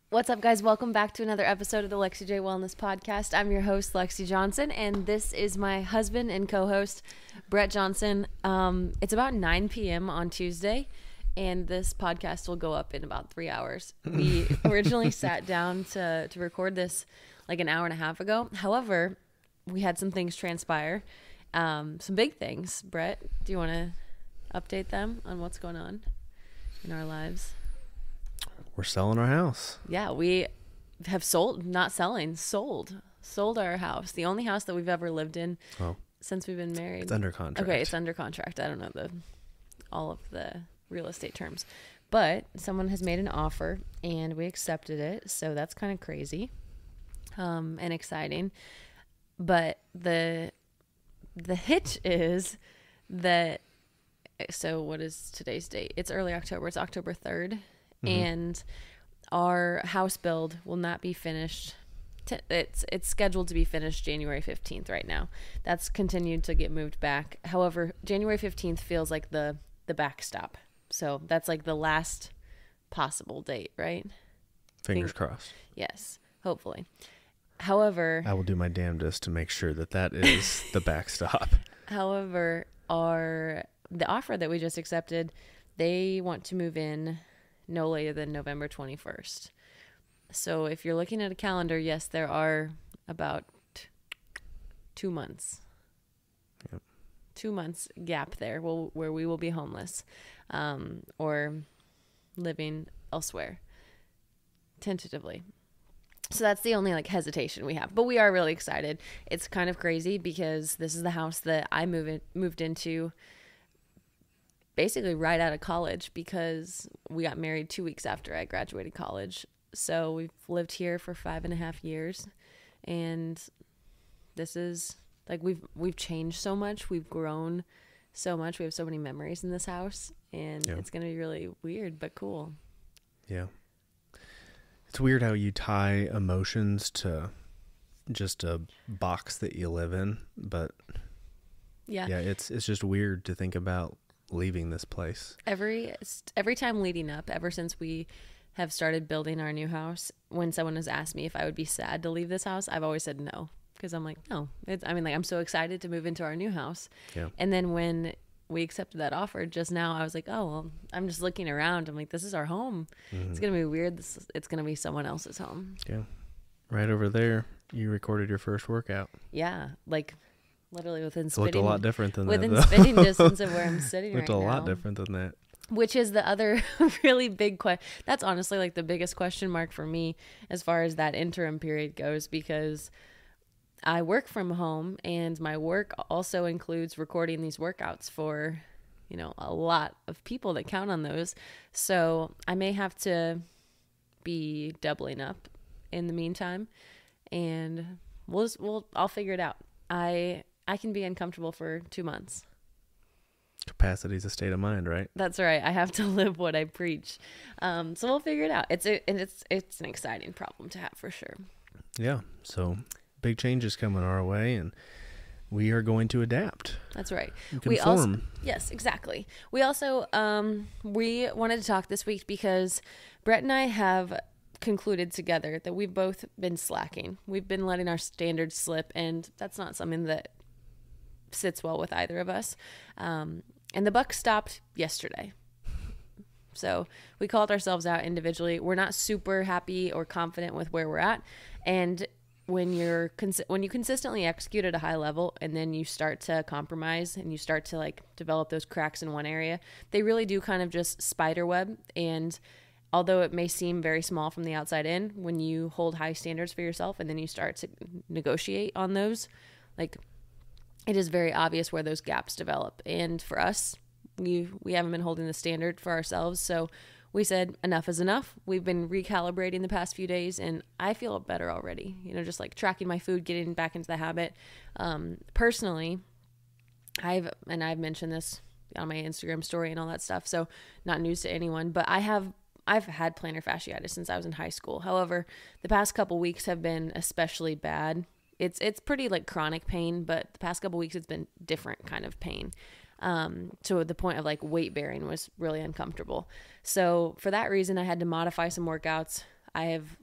What's up, guys? Welcome back to another episode of the Lexi J Wellness Podcast. I'm your host, Lexi Johnson, and this is my husband and co-host, Brett Johnson. It's about 9 p.m. on Tuesday, and this podcast will go up in about 3 hours. We originally sat down to record this like an hour and a half ago. However, we had some things transpire, some big things. Brett, do you want to update them on what's going on in our lives? We're selling our house. Yeah, we have sold our house. The only house that we've ever lived in since we've been married. It's under contract. Okay, it's under contract. I don't know all of the real estate terms. But someone has made an offer and we accepted it. So that's kind of crazy and exciting. But the hitch is that, so what is today's date? It's early October. It's October 3rd. And our house build will not be finished. It's scheduled to be finished January 15th right now. That's continued to get moved back. However, January 15th feels like the backstop. So that's like the last possible date, right? Fingers crossed. Yes, hopefully. However, I will do my damnedest to make sure that is the backstop. However, the offer that we just accepted, they want to move in no later than November 21st. So if you're looking at a calendar, yes, there are about 2 months. Yep. 2 months gap there where we will be homeless or living elsewhere, tentatively. So that's the only hesitation we have. But we are really excited. It's kind of crazy because this is the house that I moved into basically right out of college because we got married 2 weeks after I graduated college. So we've lived here for 5.5 years, and this is we've changed so much. We've grown so much. We have so many memories in this house, and It's going to be really weird, but cool. Yeah. It's weird how you tie emotions to just a box that you live in, but yeah, it's just weird to think about leaving this place. Every time leading up, ever since we have started building our new house, when someone has asked me if I would be sad to leave this house, I've always said no, because I'm like, no. I'm so excited to move into our new house. Yeah. And then when we accepted that offer just now, I was like, oh, well, I'm just looking around. I'm like, this is our home. Mm-hmm. It's going to be weird. It's going to be someone else's home. Yeah. Right over there, you recorded your first workout. Yeah. Literally within spitting. It looked a lot different than within that. Within spitting distance of where I'm sitting right now. It looked a lot different than that. Which is the other really big question. That's honestly the biggest question mark for me as far as that interim period goes, because I work from home and my work also includes recording these workouts for, a lot of people that count on those. So I may have to be doubling up in the meantime, and I'll figure it out. I can be uncomfortable for 2 months. Capacity is a state of mind, right? That's right. I have to live what I preach. So we'll figure it out. It's an exciting problem to have for sure. Yeah. So big changes coming our way, and we are going to adapt. That's right. Conform. Yes, exactly. We also we wanted to talk this week because Brett and I have concluded together that we've both been slacking. We've been letting our standards slip, and that's not something that sits well with either of us. And the buck stopped yesterday. So we called ourselves out individually. We're not super happy or confident with where we're at. And when you consistently execute at a high level and then you start to compromise and you start to develop those cracks in one area, they really do kind of just spiderweb. And although it may seem very small from the outside in, when you hold high standards for yourself and then you start to negotiate on those, it is very obvious where those gaps develop. And for us, we haven't been holding the standard for ourselves. So we said enough is enough. We've been recalibrating the past few days, and I feel better already. Just tracking my food, getting back into the habit. Personally, I've mentioned this on my Instagram story and all that stuff, so not news to anyone, but I've had plantar fasciitis since I was in high school. However, the past couple weeks have been especially bad. It's pretty chronic pain, but the past couple weeks it's been different kind of pain. To the point of weight bearing was really uncomfortable. So for that reason, I had to modify some workouts. I have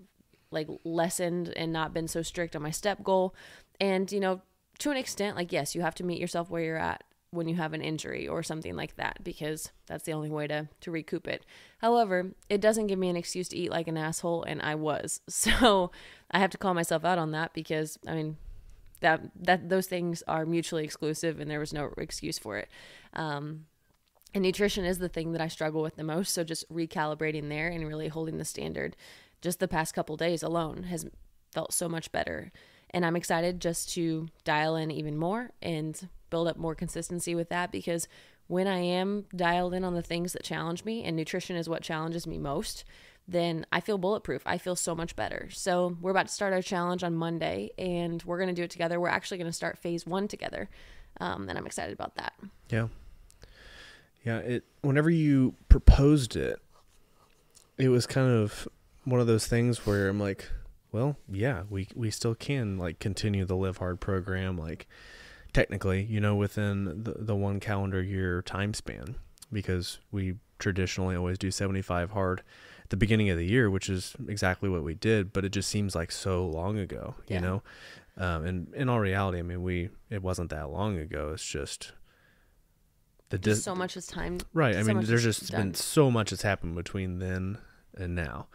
like lessened and not been so strict on my step goal. And, you know, to an extent, like, yes, you have to meet yourself where you're at when you have an injury or something like that, because that's the only way to recoup it. However, it doesn't give me an excuse to eat like an asshole, and I was. So I have to call myself out on that, because, I mean, that those things are mutually exclusive, and there was no excuse for it. And nutrition is the thing that I struggle with the most. So just recalibrating there and really holding the standard just the past couple days alone has felt so much better. And I'm excited just to dial in even more and build up more consistency with that, because when I am dialed in on the things that challenge me, and nutrition is what challenges me most, then I feel bulletproof. I feel so much better. So we're about to start our challenge on Monday, and we're going to do it together. We're actually going to start phase 1 together. And I'm excited about that. Yeah. Yeah. Whenever you proposed it, it was kind of one of those things where I'm like, well, yeah, we still can like continue the Live Hard program, like technically, you know, within the 1 calendar year time span, because we traditionally always do 75 hard at the beginning of the year, which is exactly what we did, but it just seems like so long ago, you know? And in all reality, I mean, it wasn't that long ago. It's just so much has time. Right. I mean, there's just been so much that's happened between then and now.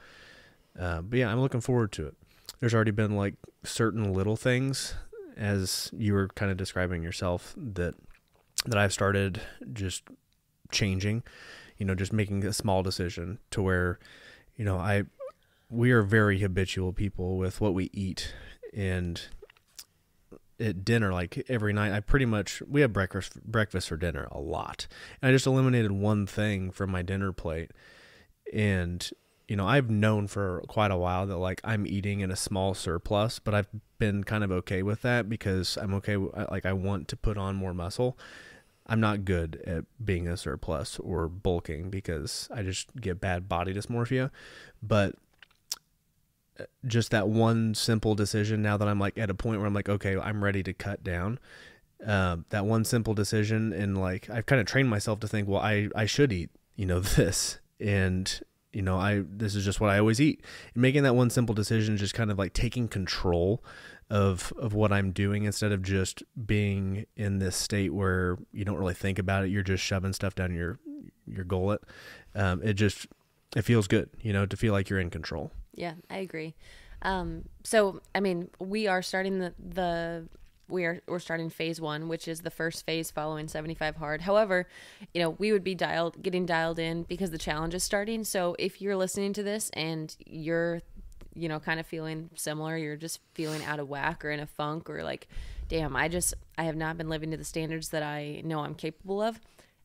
But yeah, I'm looking forward to it. There's already been like certain little things, as you were kind of describing yourself, that I've started just changing, you know, just making a small decision to where, you know, we are very habitual people with what we eat. And at dinner, like every night, we have breakfast for dinner a lot. And I just eliminated one thing from my dinner plate. And, you know, I've known for quite a while that like I'm eating in a small surplus, but I've been kind of okay with that, because I'm okay. Like, I want to put on more muscle. I'm not good at being a surplus or bulking, because I just get bad body dysmorphia. But just that one simple decision, now that I'm like at a point where I'm like, okay, I'm ready to cut down, that one simple decision. And like, I've kind of trained myself to think, well, I should eat, you know, this, and, you know, this is just what I always eat. And making that one simple decision, just kind of like taking control of what I'm doing, instead of just being in this state where you don't really think about it. You're just shoving stuff down your gullet. It feels good, you know, to feel like you're in control. Yeah, I agree. So, I mean, we are starting we're starting phase 1, which is the first phase following 75 hard. However, you know, we would be getting dialed in because the challenge is starting. So if you're listening to this and you're, you know, kind of feeling similar, you're just feeling out of whack or in a funk, or like, damn, I have not been living to the standards that I know I'm capable of,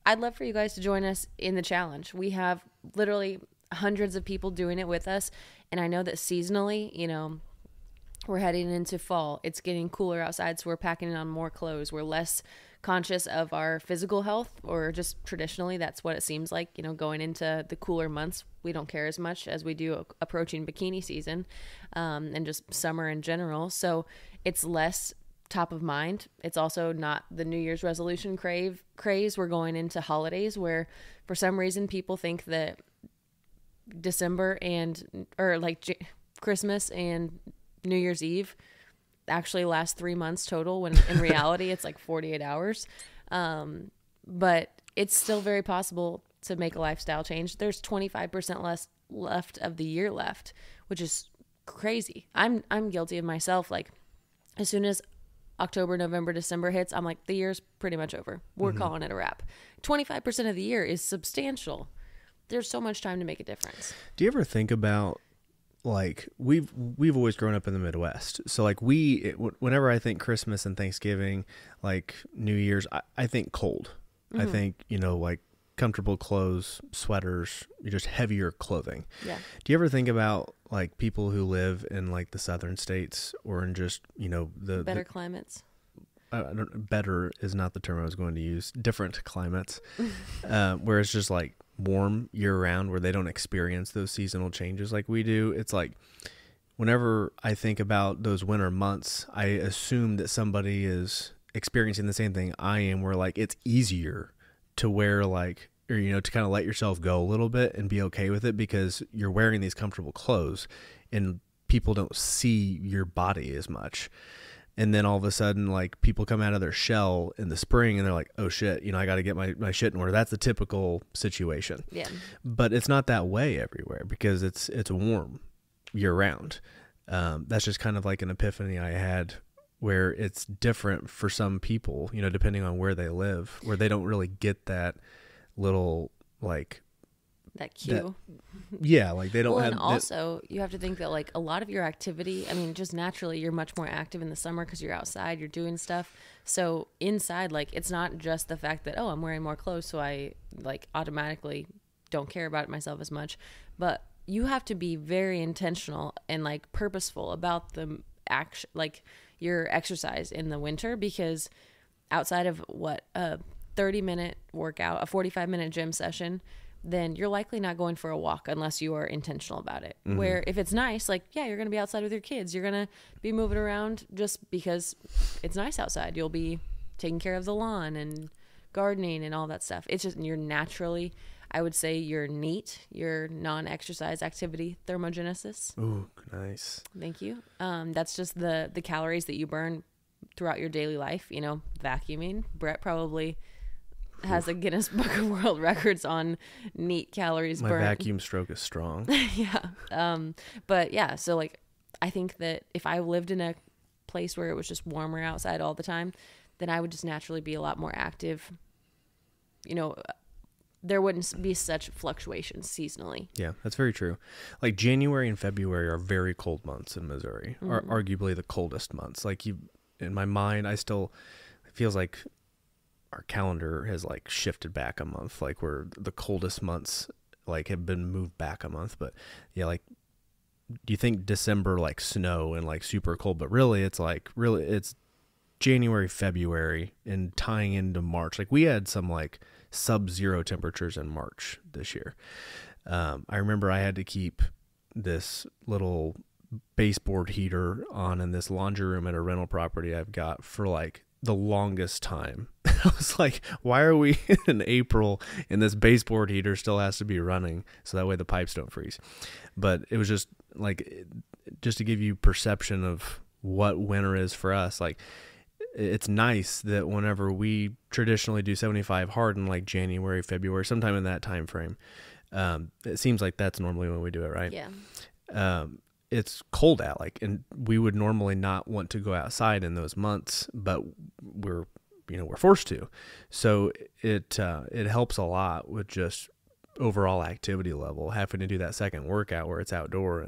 I'd love for you guys to join us in the challenge. We have literally hundreds of people doing it with us. And I know that seasonally, you know, we're heading into fall. It's getting cooler outside, so we're packing on more clothes. We're less conscious of our physical health, or just traditionally, that's what it seems like, you know, going into the cooler months. We don't care as much as we do approaching bikini season, and just summer in general. So it's less top of mind. It's also not the New Year's resolution craze. We're going into holidays where for some reason people think that December or Christmas and New Year's Eve actually last 3 months total, when in reality it's like 48 hours. But it's still very possible to make a lifestyle change. There's 25% less left of the year left, which is crazy. I'm guilty of myself. Like, as soon as October, November, December hits, I'm like, the year's pretty much over. We're calling it a wrap. 25% of the year is substantial. There's so much time to make a difference. Do you ever think about, like, we've always grown up in the Midwest. So like whenever I think Christmas and Thanksgiving, like New Year's, I think cold. I think, you know, like comfortable clothes, sweaters, just heavier clothing. Yeah. Do you ever think about like people who live in like the southern states, or in just, you know, the better climates? Better is not the term I was going to use. Different climates, where it's just like warm year round, where they don't experience those seasonal changes like we do. It's like, whenever I think about those winter months, I assume that somebody is experiencing the same thing I am, where like it's easier to wear like, or, to kind of let yourself go a little bit and be okay with it, because you're wearing these comfortable clothes and people don't see your body as much. And then all of a sudden, like, people come out of their shell in the spring and they're like, oh shit, I got to get my shit in order. That's the typical situation. Yeah. But it's not that way everywhere, because it's warm year round. That's just kind of like an epiphany I had, where it's different for some people, depending on where they live, where they don't really get that little, like, that cue. Like they don't have. And also, you have to think that, like, a lot of your activity, I mean, just naturally, you're much more active in the summer because you're outside, you're doing stuff. So inside, like, it's not just the fact that, oh, I'm wearing more clothes, so I, like, automatically don't care about it myself as much. But you have to be very intentional and, like, purposeful about the action, like, your exercise in the winter, because outside of a 30-minute workout, a 45-minute gym session, then you're likely not going for a walk unless you are intentional about it. Mm-hmm. Where if it's nice, like, yeah, you're going to be outside with your kids. You're going to be moving around just because it's nice outside. You'll be taking care of the lawn and gardening and all that stuff. It's just, you're naturally, I would say, your NEAT, your non-exercise activity thermogenesis. Ooh, nice. Thank you. That's just the calories that you burn throughout your daily life. Vacuuming. Brett probably has a Guinness Book of World Records on NEAT calories burned. My vacuum stroke is strong. Yeah. But yeah, so, like, I think that if I lived in a place where it was just warmer outside all the time, then I would just naturally be a lot more active. There wouldn't be such fluctuations seasonally. Yeah, that's very true. Like, January and February are very cold months in Missouri, are arguably the coldest months. Like, in my mind, it feels like our calendar has, like, shifted back a month, like, where the coldest months, like, have been moved back a month. But yeah, like, do you think December, like, snow and, like, super cold, but really it's January, February, and tying into March. Like, we had some, like, sub-zero temperatures in March this year. I remember I had to keep this little baseboard heater on in this laundry room at a rental property I've got for, like, the longest time. I was like, why are we in April and this baseboard heater still has to be running so that way the pipes don't freeze? But it was just, like, just to give you perception of what winter is for us. Like, it's nice that whenever we traditionally do 75 hard in, like, January, February, sometime in that time frame, it seems like that's normally when we do it, right? Yeah. It's cold out, like, and we would normally not want to go outside in those months, but we're forced to. So it helps a lot with just overall activity level, having to do that second workout where it's outdoor,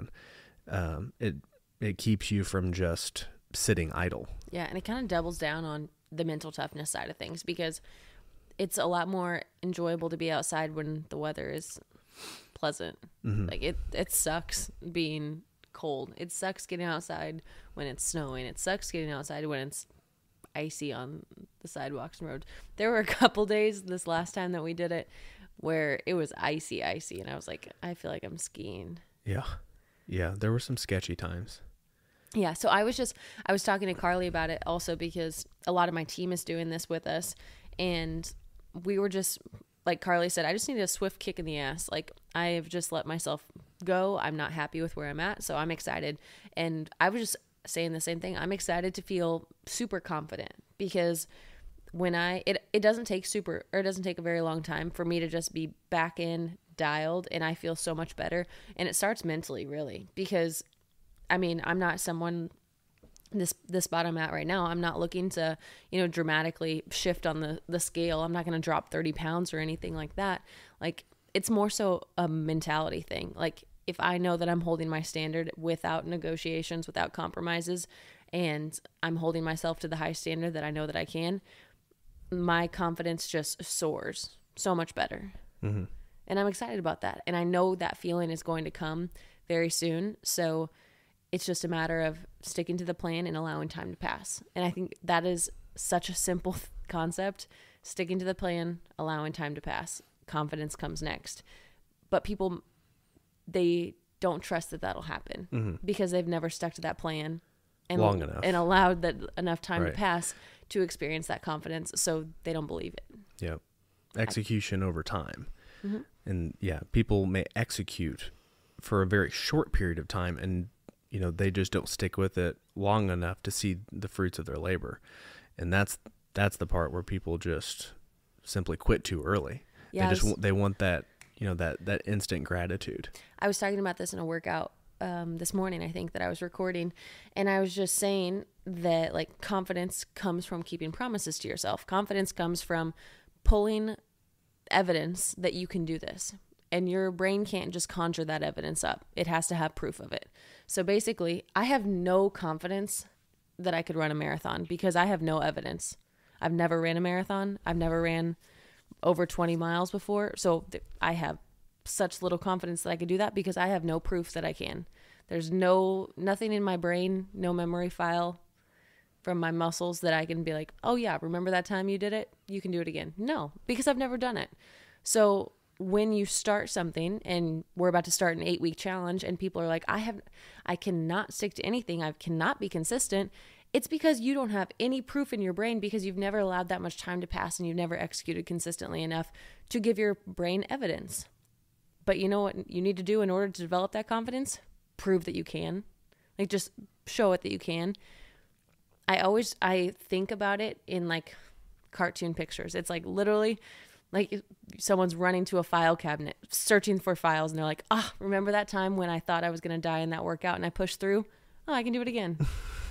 and it keeps you from just sitting idle. Yeah, and it kind of doubles down on the mental toughness side of things, because it's a lot more enjoyable to be outside when the weather is pleasant. Mm-hmm. Like, it sucks being cold. It sucks getting outside when it's snowing. It sucks getting outside when it's icy on the sidewalks and roads. There were a couple days this last time that we did it where it was icy, and I was like, I feel like I'm skiing. Yeah, there were some sketchy times. Yeah, so I was talking to Carly about it also, because a lot of my team is doing this with us, and we were just, like Carly said, I just need a swift kick in the ass. Like, I've just let myself go. I'm not happy with where I'm at, so I'm excited. And I was just saying the same thing. I'm excited to feel super confident, because when it doesn't take a very long time for me to just be back in dialed, and I feel so much better. And it starts mentally, really, because I mean, I'm not someone, this spot I'm at right now, I'm not looking to, dramatically shift on the scale. I'm not going to drop 30 pounds or anything like that. Like, it's more so a mentality thing. Like, if I know that I'm holding my standard without negotiations, without compromises, and I'm holding myself to the high standard that I know that I can, my confidence just soars so much better. Mm-hmm. And I'm excited about that. And I know that feeling is going to come very soon. So it's just a matter of sticking to the plan and allowing time to pass. And I think that is such a simple concept. Sticking to the plan, allowing time to pass. Confidence comes next. But people, they don't trust that that'll happen because they've never stuck to that plan and long enough and allowed that enough time to pass to experience that confidence. So they don't believe it. Yep. Execution over time. Mm-hmm. And yeah, people may execute for a very short period of time, and they just don't stick with it long enough to see the fruits of their labor. And that's the part where people just simply quit too early. Yeah, they want that, that instant gratitude. I was talking about this in a workout this morning, I think, that I was recording, and I was just saying that like confidence comes from keeping promises to yourself. Confidence comes from pulling evidence that you can do this, and your brain can't just conjure that evidence up. It has to have proof of it. So basically, I have no confidence that I could run a marathon because I have no evidence. I've never ran a marathon. I've never ran over 20 miles before. So I have such little confidence that I could do that because I have no proof that I can. There's nothing in my brain, no memory file from my muscles that I can be like, oh yeah, remember that time you did it? You can do it again. No, because I've never done it. So when you start something, and we're about to start an 8-week challenge, and people are like, I cannot stick to anything. I cannot be consistent. It's because you don't have any proof in your brain because you've never allowed that much time to pass and you've never executed consistently enough to give your brain evidence. But you know what you need to do in order to develop that confidence? Prove that you can. Like, just show it that you can. I think about it in like cartoon pictures. It's like literally like someone's running to a file cabinet, searching for files, and they're like, remember that time when I thought I was going to die in that workout and I pushed through? Oh, I can do it again.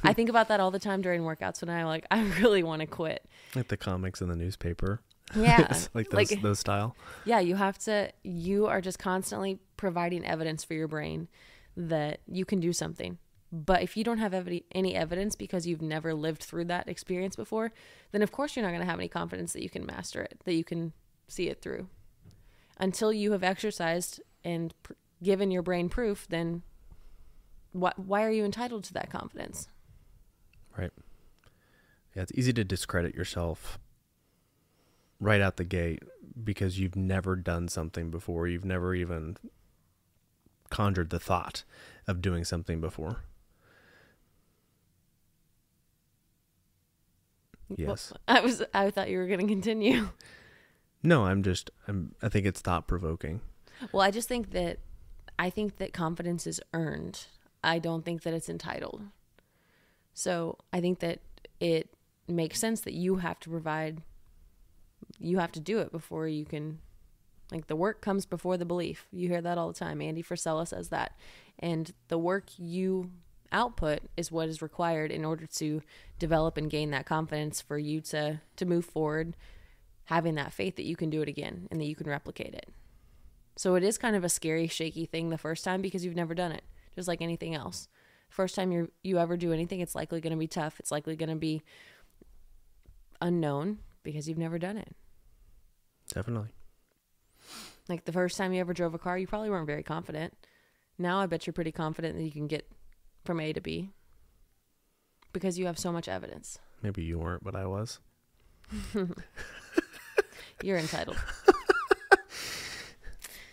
I think about that all the time during workouts when I really want to quit. Like the comics in the newspaper. Yeah. like those style. Yeah, you are just constantly providing evidence for your brain that you can do something. But if you don't have any evidence because you've never lived through that experience before, then of course you're not going to have any confidence that you can master it, that you can see it through. Until you have exercised and given your brain proof, then why are you entitled to that confidence? Right. Yeah, it's easy to discredit yourself right out the gate because you've never done something before. You've never even conjured the thought of doing something before. Yes. Well, I thought you were going to continue. No, I think it's thought provoking. Well, I think that confidence is earned. I don't think that it's entitled. So I think that it makes sense that you have to do it before you can, like, the work comes before the belief. You hear that all the time. Andy Frisella says that. And the work you output is what is required in order to develop and gain that confidence for you to move forward, having that faith that you can do it again and that you can replicate it. So it is kind of a scary, shaky thing the first time because you've never done it, just like anything else. First time you ever do anything, it's likely going to be tough. It's likely going to be unknown because you've never done it. Definitely. Like the first time you ever drove a car, you probably weren't very confident. Now I bet you're pretty confident that you can get from A to B because you have so much evidence. Maybe you weren't, but I was. You're entitled.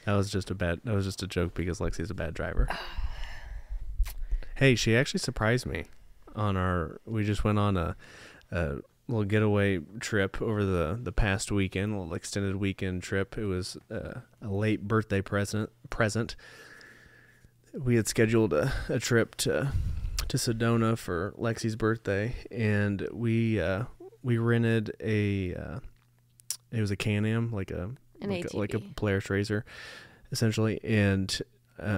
That was just a joke because Lexi's a bad driver. Hey, she actually surprised me we just went on a little getaway trip over the past weekend, a little extended weekend trip. It was a late birthday present. We had scheduled a trip to Sedona for Lexi's birthday, and we rented it was a Can-Am, like a Polaris Razor, essentially, and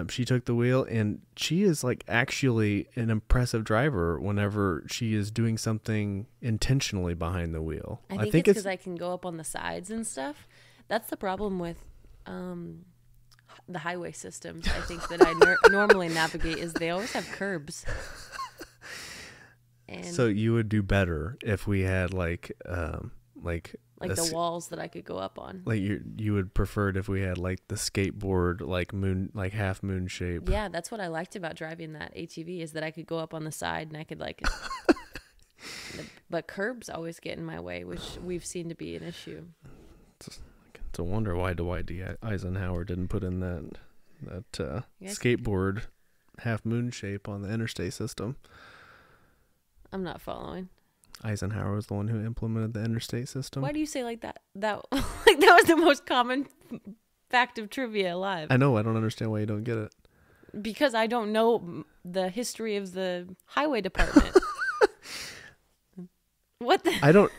she took the wheel, and she is like actually an impressive driver whenever she is doing something intentionally behind the wheel. I think it's because I can go up on the sides and stuff. That's the problem with the highway systems. I think that I normally navigate is they always have curbs. And so you would do better if we had like the walls that I could go up on. Like you would prefer it if we had like the skateboard, like half moon shape. Yeah, that's what I liked about driving that ATV is that I could go up on the side and I could like, but curbs always get in my way, which we've seen to be an issue. It's a wonder why Dwight D. Eisenhower didn't put in that skateboard half moon shape on the interstate system. I'm not following. Eisenhower was the one who implemented the interstate system. Why do you say like that? That was the most common fact of trivia alive. I know. I don't understand why you don't get it. Because I don't know the history of the highway department. What the? I don't.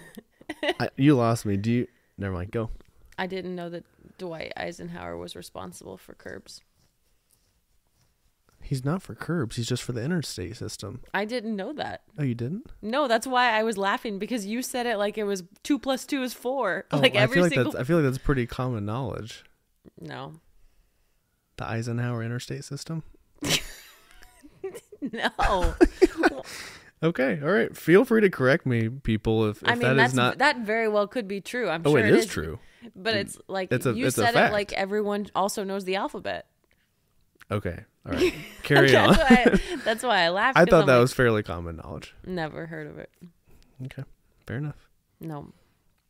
You lost me. Do you? Never mind. Go. I didn't know that Dwight Eisenhower was responsible for curbs. He's not for curbs. He's just for the interstate system. I didn't know that. Oh, you didn't? No, that's why I was laughing, because you said it like it was 2 + 2 is 4. Oh, like every single. I feel like that's pretty common knowledge. No. The Eisenhower interstate system. No. Okay, all right. Feel free to correct me, people, if that is not. That very well could be true. I'm sure it is true. But it's like it's you said it like everyone also knows the alphabet. Okay, all right. Carry on. That's why I laughed. I thought that was fairly common knowledge. Never heard of it. Okay, fair enough. No.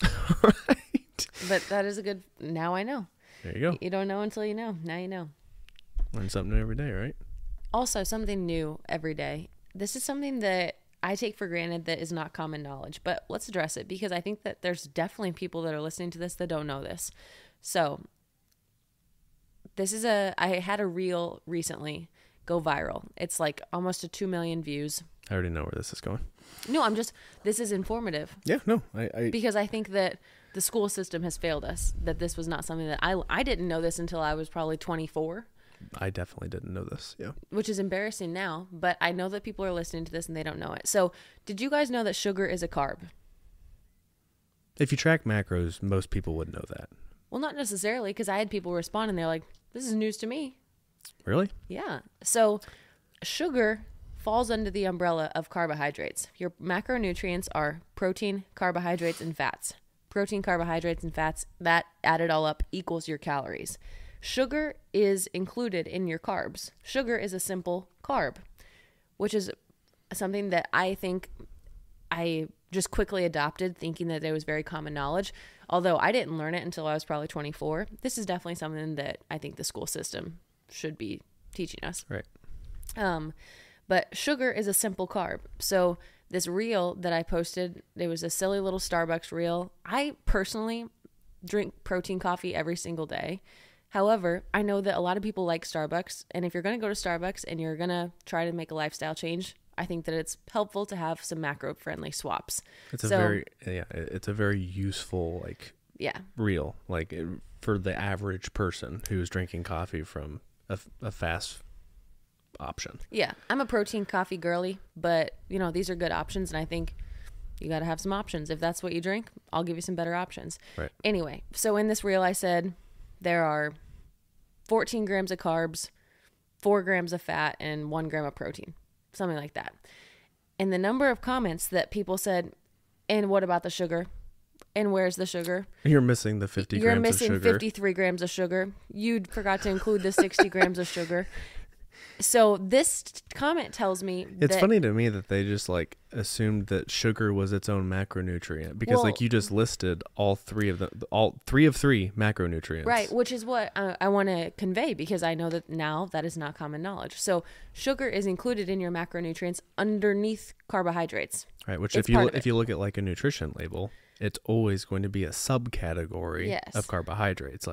All right. But that is a good. Now I know. There you go. You don't know until you know. Now you know. Learn something new every day, right? Also, something new every day. This is something that I take for granted that is not common knowledge, but let's address it, because I think that there's definitely people that are listening to this that don't know this. So I had a reel recently go viral. It's like almost 2 million views. I already know where this is going. No, this is informative. Yeah, no, because I think that the school system has failed us, that this was not something that I didn't know this until I was probably 24. I definitely didn't know this. Yeah. Which is embarrassing now, but I know that people are listening to this and they don't know it. So, did you guys know that sugar is a carb? If you track macros, most people would know that. Well, not necessarily, because I had people respond and they're like, this is news to me. Really? Yeah. So, sugar falls under the umbrella of carbohydrates. Your macronutrients are protein, carbohydrates, and fats. Protein, carbohydrates, and fats, that added all up equals your calories. Sugar is included in your carbs. Sugar is a simple carb, which is something that I think I just quickly adopted, thinking that it was very common knowledge. Although I didn't learn it until I was probably 24. This is definitely something that I think the school system should be teaching us. Right. But sugar is a simple carb. So this reel that I posted, it was a silly little Starbucks reel. I personally drink protein coffee every single day. However, I know that a lot of people like Starbucks, and if you're going to go to Starbucks and you're going to try to make a lifestyle change, I think that it's helpful to have some macro-friendly swaps. It's a very useful reel for the average person who's drinking coffee from a fast option. Yeah, I'm a protein coffee girly, but these are good options, and I think you got to have some options. If that's what you drink, I'll give you some better options. Right. Anyway, so in this reel I said there are 14 grams of carbs, 4 grams of fat, and 1 gram of protein. Something like that. And the number of comments that people said, and what about the sugar? And where's the sugar? You're missing the 50 grams of sugar. You're missing 53 grams of sugar. You forgot to include the 60 grams of sugar. So this comment tells me it's funny to me that they just assumed that sugar was its own macronutrient, because you just listed all three of three macronutrients. Right, which is what I want to convey, because I know that now that is not common knowledge. So sugar is included in your macronutrients underneath carbohydrates. Right, which if you look at a nutrition label, it's always going to be a subcategory of carbohydrates.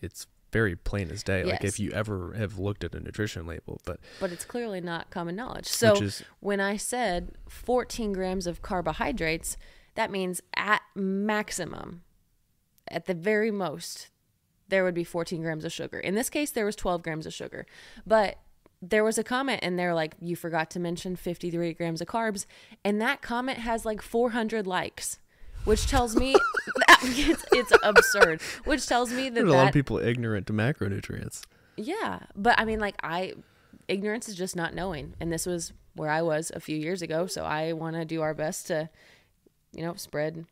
It's very plain as day. Yes. If you ever have looked at a nutrition label, but it's clearly not common knowledge. So when I said 14 grams of carbohydrates, that means at maximum, at the very most, there would be 14 grams of sugar. In this case, there was 12 grams of sugar, but there was a comment and they're like, you forgot to mention 53 grams of carbs. And that comment has 400 likes. Which tells me that it's absurd. Which tells me that there's a lot of people ignorant to macronutrients. Yeah, but I mean, ignorance is just not knowing, and this was where I was a few years ago. So I want to do our best to, spread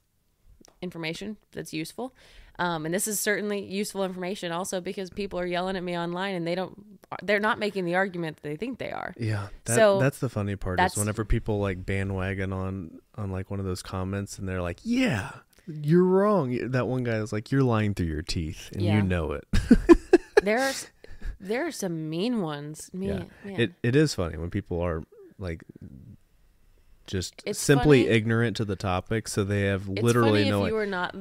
information that's useful. And this is certainly useful information also because people are yelling at me online and they're not making the argument that they think they are. Yeah. That's the funny part is whenever people bandwagon on one of those comments and they're like, yeah, you're wrong. That one guy is like, you're lying through your teeth and you know it. There are some mean ones. Man. It is funny when people are just simply ignorant to the topic. So they have literally no. If you were not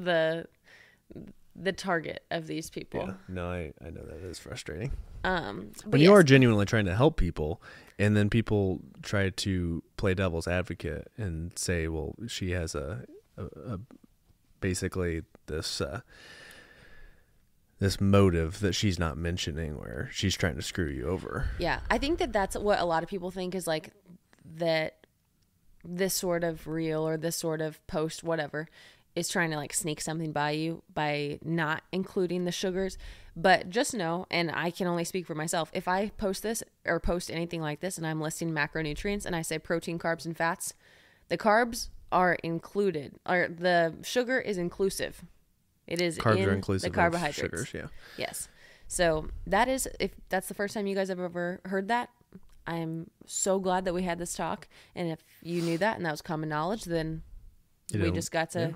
the target of these people. Yeah. No, I know that is frustrating. But you are genuinely trying to help people, and then people try to play devil's advocate and say, well, she has a basically this motive that she's not mentioning where she's trying to screw you over. Yeah. I think that that's what a lot of people think is like that this sort of reel or this sort of post, whatever, is trying to like sneak something by you by not including the sugars. But just know, and I can only speak for myself, if I post this or post anything like this and I'm listing macronutrients and I say protein, carbs, and fats, the carbs are included, or the sugar is inclusive. It is carbs in are inclusive the carbohydrates. Of sugars, yeah. Yes. So that is, if that's the first time you guys have ever heard that, I'm so glad that we had this talk. And if you knew that and that was common knowledge, then we just got to... Yeah.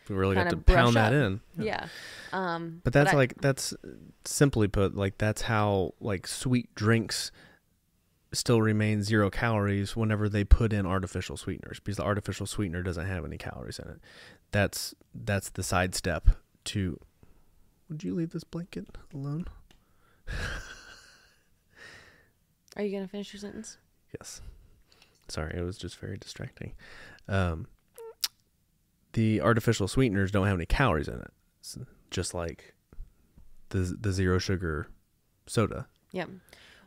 We really got to pound that in. Yeah. But that's that's simply put, like that's how like sweet drinks still remain 0 calories whenever they put in artificial sweeteners, because the artificial sweetener doesn't have any calories in it. That's the sidestep to, would you leave this blanket alone? Are you going to finish your sentence? Yes. Sorry, it was just very distracting. The artificial sweeteners don't have any calories in it. It's just like the zero sugar soda. Yeah.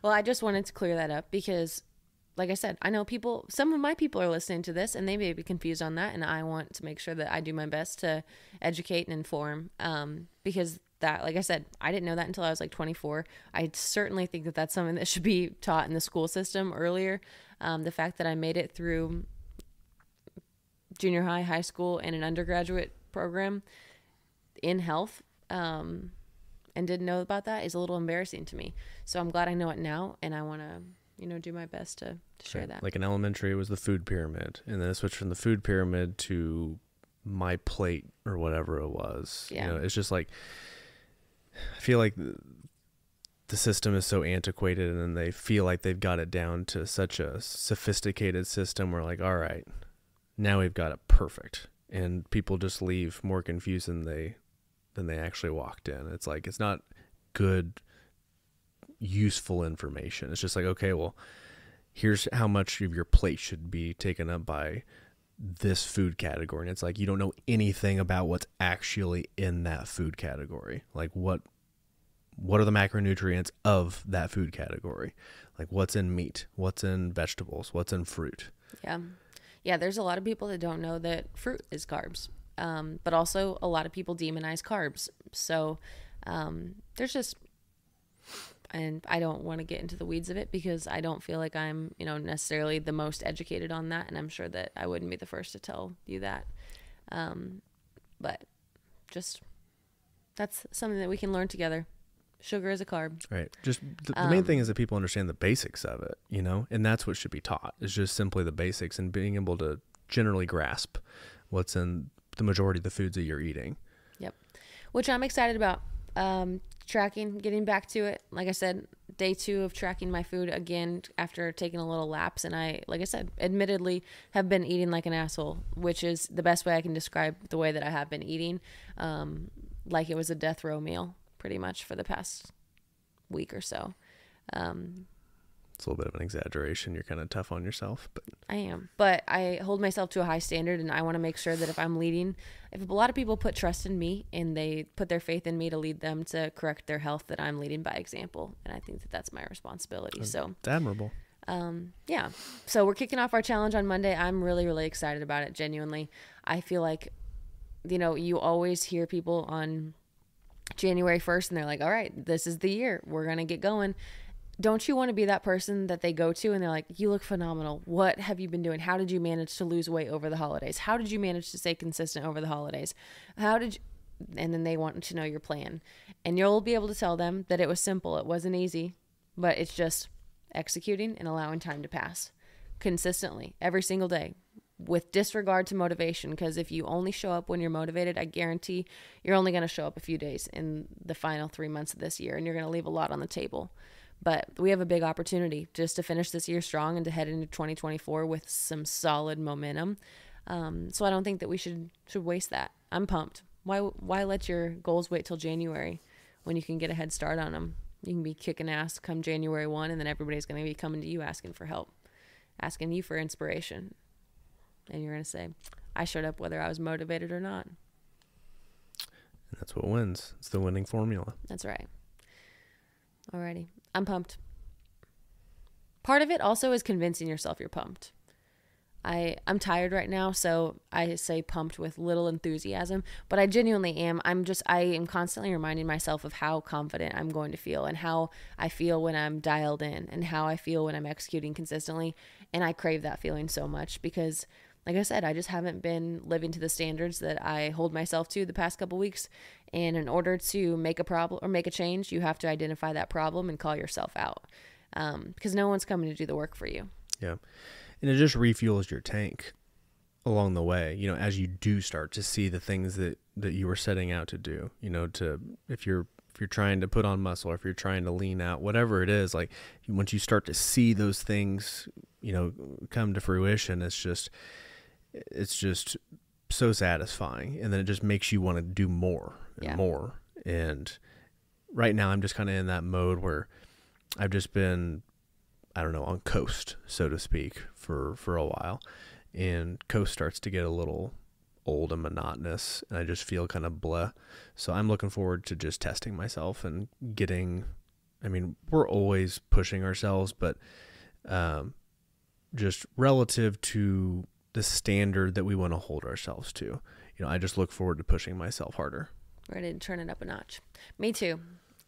Well, I just wanted to clear that up because, like I said, I know some of my people are listening to this and they may be confused on that. And I want to make sure that I do my best to educate and inform, because that, like I said, I didn't know that until I was like 24. I certainly think that that's something that should be taught in the school system earlier. The fact that I made it through junior high, high school, and an undergraduate program in health, and didn't know about that is a little embarrassing to me. So I'm glad I know it now, and I want to, do my best to share that. Like in elementary, it was the food pyramid, and then I switched from the food pyramid to my plate or whatever it was. Yeah. It's just like, I feel like the system is so antiquated, and then they feel like they've got it down to such a sophisticated system where like, all right, now we've got it perfect, and people just leave more confused than they actually walked in. It's like, it's not good, useful information. It's just like, okay, well, here's how much of your plate should be taken up by this food category. And it's like, you don't know anything about what's actually in that food category. Like what are the macronutrients of that food category? Like what's in meat, what's in vegetables, what's in fruit. Yeah. Yeah, there's a lot of people that don't know that fruit is carbs, but also a lot of people demonize carbs. So there's just, and I don't want to get into the weeds of it because I don't feel like I'm, necessarily the most educated on that, and I'm sure that I wouldn't be the first to tell you that. But just, that's something that we can learn together. Sugar is a carb. Right. Just the main thing is that people understand the basics of it, and that's what should be taught, is just simply the basics and being able to generally grasp what's in the majority of the foods that you're eating. Yep. Which I'm excited about. Tracking, getting back to it. Like I said, day 2 of tracking my food again after taking a little lapse. And I, like I said, admittedly have been eating like an asshole, which is the best way I can describe the way that I have been eating. Like it was a death row meal pretty much for the past week or so. It's a little bit of an exaggeration. You're kind of tough on yourself, but I am. But I hold myself to a high standard, and I want to make sure that if I'm leading, if a lot of people put trust in me and they put their faith in me to lead them to correct their health, that I'm leading by example. And I think that that's my responsibility. So it's admirable. Yeah. So we're kicking off our challenge on Monday. I'm really, really excited about it. Genuinely. I feel like, you always hear people on January 1st and they're like, all right, this is the year. We're going to get going. Don't you want to be that person that they go to and they're like, you look phenomenal. What have you been doing? How did you manage to lose weight over the holidays? How did you manage to stay consistent over the holidays? And then they want to know your plan. And you'll be able to tell them that it was simple. It wasn't easy, but it's just executing and allowing time to pass consistently every single day with disregard to motivation. Because if you only show up when you're motivated, I guarantee you're only going to show up a few days in the final 3 months of this year, and you're going to leave a lot on the table. But we have a big opportunity just to finish this year strong and to head into 2024 with some solid momentum. So I don't think that we should waste that. I'm pumped. Why let your goals wait till January when you can get a head start on them? You can be kicking ass come January 1, and then everybody's going to be coming to you asking for help, asking you for inspiration. And you're going to say, I showed up whether I was motivated or not. And that's what wins. It's the winning formula. That's right. Alrighty. I'm pumped. Part of it also is convincing yourself you're pumped. I'm tired right now, so I say pumped with little enthusiasm, but I genuinely am. I am constantly reminding myself of how confident I'm going to feel and how I feel when I'm dialed in and how I feel when I'm executing consistently. And I crave that feeling so much because, like I said, I just haven't been living to the standards that I hold myself to the past couple weeks. And in order to make a problem or make a change, you have to identify that problem and call yourself out, because no one's coming to do the work for you. Yeah. And it just refuels your tank along the way, as you do start to see the things that you were setting out to do, if you're trying to put on muscle or if you're trying to lean out, whatever it is, like once you start to see those things, come to fruition, it's just so satisfying. And then it just makes you want to do more and more. And right now I'm just kind of in that mode where I've just been, I don't know, on coast, so to speak, for a while. And coast starts to get a little old and monotonous, and I just feel kind of blah. So I'm looking forward to just testing myself and we're always pushing ourselves, but just relative to the standard that we want to hold ourselves to, I just look forward to pushing myself harder. Ready to turn it up a notch. Me too.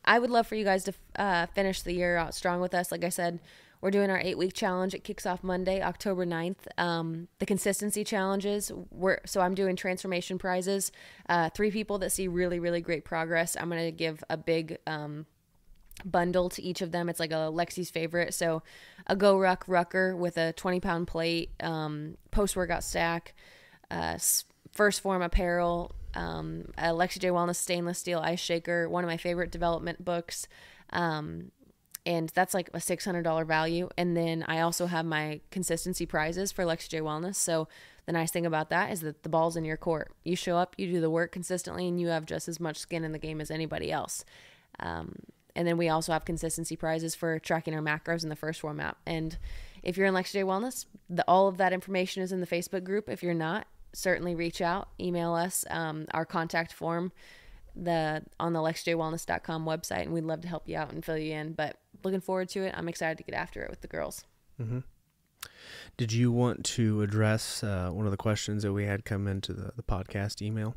I would love for you guys to finish the year out strong with us. Like I said, we're doing our 8-week challenge. It kicks off Monday, October 9th. The consistency challenges, so I'm doing transformation prizes. 3 people that see really, really great progress. I'm going to give a big bundle to each of them. It's like a Lexi's favorite. So a Go Ruck Rucker with a 20-pound plate, post-workout stack, First Form apparel, a Lexi J Wellness stainless steel ice shaker, one of my favorite development books, and that's like a $600 value. And then I also have my consistency prizes for Lexi J Wellness. So the nice thing about that is that the ball's in your court. You show up, you do the work consistently, and you have just as much skin in the game as anybody else. And then we also have consistency prizes for tracking our macros in the First Form app. And if you're in Lexi J Wellness, all of that information is in the Facebook group. If you're not, certainly reach out, email us, our contact form on the lexjwellness.com website, and we'd love to help you out and fill you in. But looking forward to it. I'm excited to get after it with the girls. Mm-hmm. Did you want to address one of the questions that we had come into the podcast email?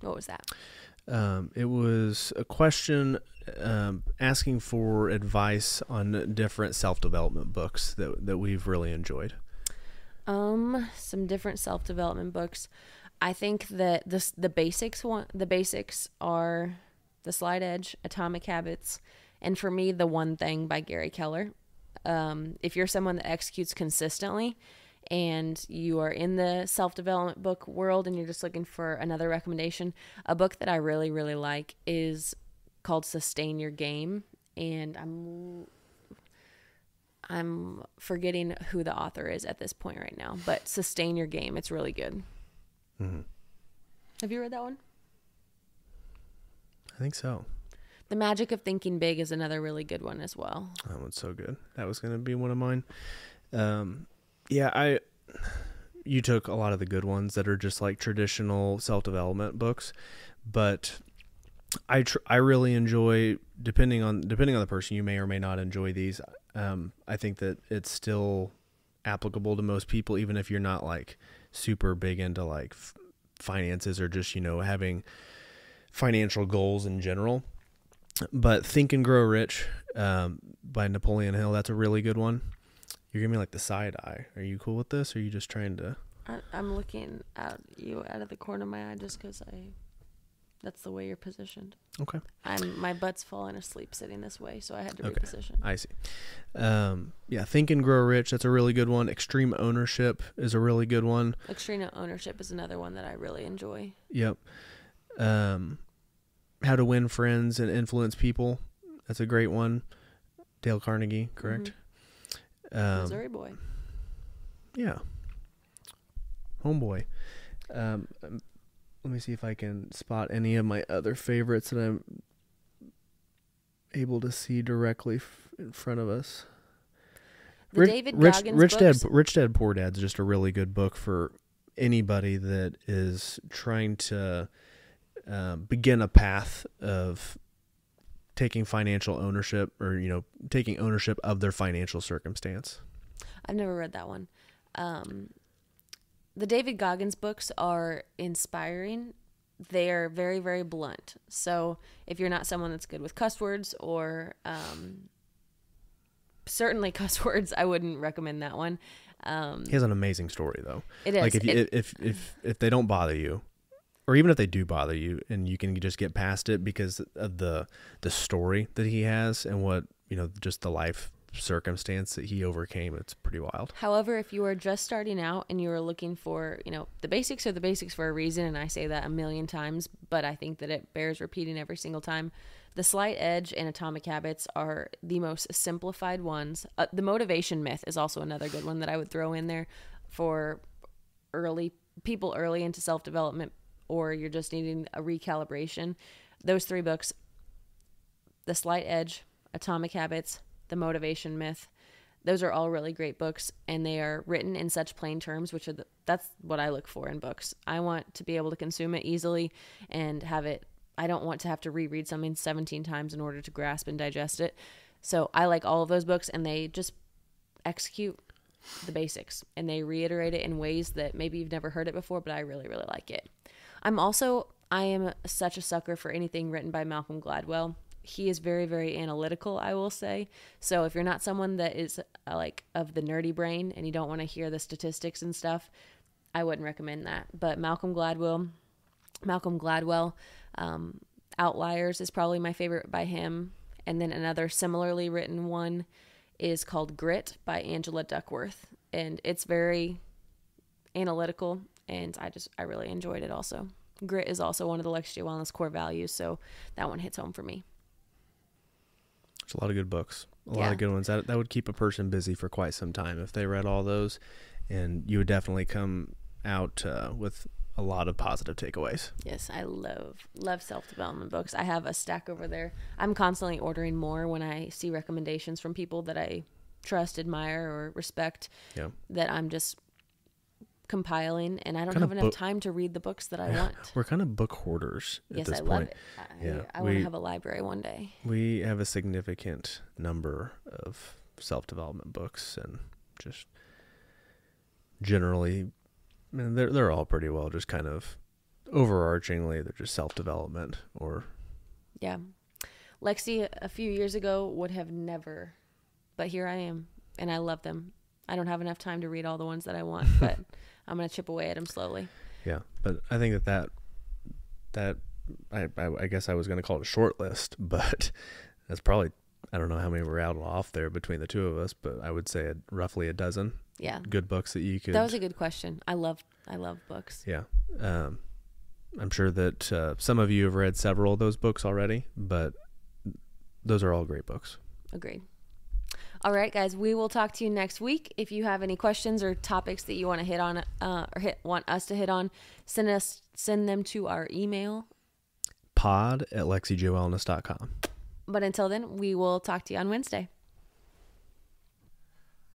What was that? It was a question asking for advice on different self-development books that we've really enjoyed. Some different self-development books. I think that the basics are The Slight Edge, Atomic Habits, and for me, The One Thing by Gary Keller. If you're someone that executes consistently and you are in the self-development book world and you're just looking for another recommendation, a book that I really, really like is called Sustain Your Game. And I'm forgetting who the author is at this point right now, but Sustain Your Game. It's really good. Mm-hmm. Have you read that one? I think so. The Magic of Thinking Big is another really good one as well. That one's so good. That was going to be one of mine. You took a lot of the good ones that are just like traditional self-development books, but I really enjoy, depending on the person, you may or may not enjoy these. I think that it's still applicable to most people, even if you're not like super big into like finances or just, having financial goals in general. But Think and Grow Rich by Napoleon Hill, that's a really good one. You're giving me like the side eye. Are you cool with this, or are you just trying to... I'm looking at you out of the corner of my eye just because that's the way you're positioned. Okay. My butt's falling asleep sitting this way, so I had to reposition. I see. Think and Grow Rich, that's a really good one. Extreme Ownership is a really good one. Extreme Ownership is another one that I really enjoy. Yep. How to Win Friends and Influence People, that's a great one. Dale Carnegie, correct? Mm-hmm. Missouri boy. Yeah. Homeboy. let me see if I can spot any of my other favorites that I'm able to see directly in front of us. David Goggins books. Rich Dad Poor Dad's just a really good book for anybody that is trying to begin a path of taking financial ownership, or taking ownership of their financial circumstance. I've never read that one. The David Goggins books are inspiring. They are very, very blunt. So if you're not someone that's good with cuss words or certainly cuss words, I wouldn't recommend that one. He has an amazing story, though. It is. Like if they don't bother you, or even if they do bother you, and you can just get past it because of the story that he has and what just the life circumstance that he overcame, it's pretty wild. However, if you are just starting out and you are looking for, the basics are the basics for a reason, and I say that a million times, but I think that it bears repeating every single time. The Slight Edge and Atomic Habits are the most simplified ones. The Motivation Myth is also another good one that I would throw in there for people early into self-development, or you're just needing a recalibration. Those 3 books, The Slight Edge, Atomic Habits, The Motivation Myth, those are all really great books, and they are written in such plain terms, that's what I look for in books. I want to be able to consume it easily and have it. I don't want to have to reread something 17 times in order to grasp and digest it. So I like all of those books, and they just execute the basics, and they reiterate it in ways that maybe you've never heard it before, but I really, really like it. I am such a sucker for anything written by Malcolm Gladwell. He is very, very analytical, I will say. So if you're not someone that is of the nerdy brain and you don't want to hear the statistics and stuff, I wouldn't recommend that. But Malcolm Gladwell, Outliers is probably my favorite by him. And then another similarly written one is called Grit by Angela Duckworth. And it's very analytical, and I really enjoyed it also. Grit is also one of the Lexi Wellness core values, so that one hits home for me. There's a lot of good books, a lot of good ones. That would keep a person busy for quite some time if they read all those, and you would definitely come out with a lot of positive takeaways. Yes, I love self-development books. I have a stack over there. I'm constantly ordering more when I see recommendations from people that I trust, admire, or respect, that I'm just compiling, and I don't have enough time to read the books that I want. We're kind of book hoarders at this point. Love it. I want to have a library one day. We have a significant number of self-development books, and just generally, they're all pretty well just kind of overarchingly, they're just self-development Lexi a few years ago would have never, but here I am, and I love them. I don't have enough time to read all the ones that I want, but I'm going to chip away at them slowly. Yeah, but I think that I guess I was going to call it a short list, but that's probably, I don't know how many were out off there between the two of us, but I would say roughly a dozen. Yeah. Good books that you could. That was a good question. I love books. Yeah. I'm sure that some of you have read several of those books already, but those are all great books. Agreed. All right, guys, we will talk to you next week. If you have any questions or topics that you want to hit on, want us to hit on, send them to our email, pod@lexijwellness.com. But until then, we will talk to you on Wednesday.